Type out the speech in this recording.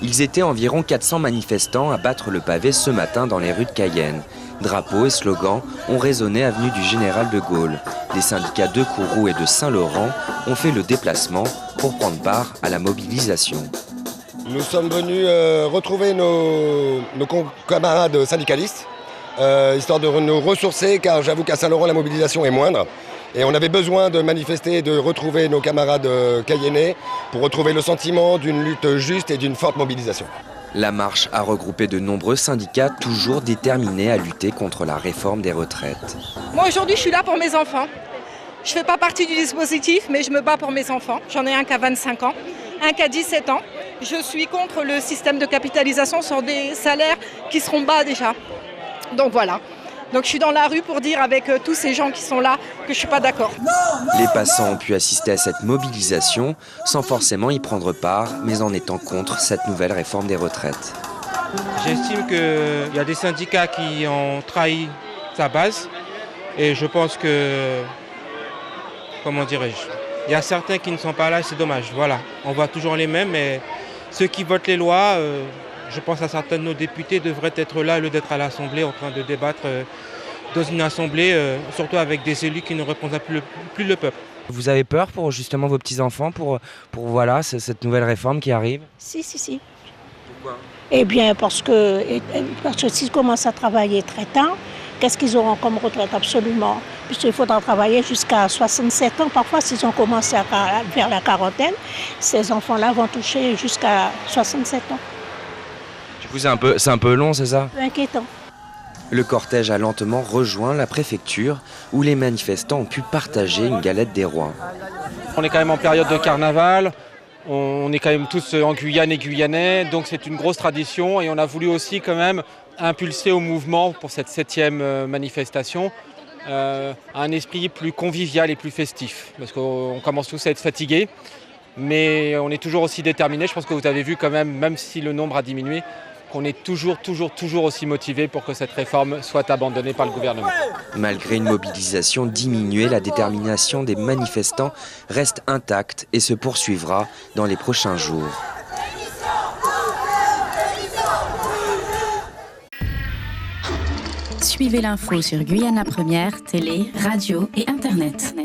Ils étaient environ 400 manifestants à battre le pavé ce matin dans les rues de Cayenne. Drapeaux et slogans ont résonné avenue du Général de Gaulle. Les syndicats de Kourou et de Saint-Laurent ont fait le déplacement pour prendre part à la mobilisation. Nous sommes venus retrouver nos camarades syndicalistes, histoire de nous ressourcer, car j'avoue qu'à Saint-Laurent, la mobilisation est moindre. Et on avait besoin de manifester et de retrouver nos camarades cayennais pour retrouver le sentiment d'une lutte juste et d'une forte mobilisation. La marche a regroupé de nombreux syndicats toujours déterminés à lutter contre la réforme des retraites. Moi aujourd'hui je suis là pour mes enfants. Je ne fais pas partie du dispositif mais je me bats pour mes enfants. J'en ai un qui a 25 ans, un qui a 17 ans. Je suis contre le système de capitalisation sur des salaires qui seront bas déjà. Donc voilà. Donc je suis dans la rue pour dire avec tous ces gens qui sont là que je ne suis pas d'accord. Les passants ont pu assister à cette mobilisation sans forcément y prendre part, mais en étant contre cette nouvelle réforme des retraites. J'estime qu'il y a des syndicats qui ont trahi sa base et je pense que, comment dirais-je, il y a certains qui ne sont pas là, c'est dommage. Voilà, on voit toujours les mêmes, mais ceux qui votent les lois, je pense à certains de nos députés devraient être là au lieu d'être à l'Assemblée en train de débattre dans une assemblée, surtout avec des élus qui ne représentent plus le peuple. Vous avez peur pour justement vos petits-enfants, pour voilà, cette nouvelle réforme qui arrive ? Si. Pourquoi ? Eh bien, parce que s'ils commencent à travailler très tard, qu'est-ce qu'ils auront comme retraite absolument ? Puisqu'il faudra travailler jusqu'à 67 ans. Parfois, s'ils ont commencé vers la quarantaine, ces enfants-là vont toucher jusqu'à 67 ans. Du coup, c'est un peu long, c'est ça ? Un peu inquiétant. Le cortège a lentement rejoint la préfecture où les manifestants ont pu partager une galette des rois. On est quand même en période de carnaval, on est quand même tous en Guyane et Guyanais, donc c'est une grosse tradition et on a voulu aussi quand même impulser au mouvement pour cette 7e manifestation un esprit plus convivial et plus festif, parce qu'on commence tous à être fatigués, mais on est toujours aussi déterminés. Je pense que vous avez vu quand même si le nombre a diminué, qu'on est toujours aussi motivés pour que cette réforme soit abandonnée par le gouvernement. Malgré une mobilisation diminuée, la détermination des manifestants reste intacte et se poursuivra dans les prochains jours. Suivez l'info sur Guyana Première, télé, radio et internet.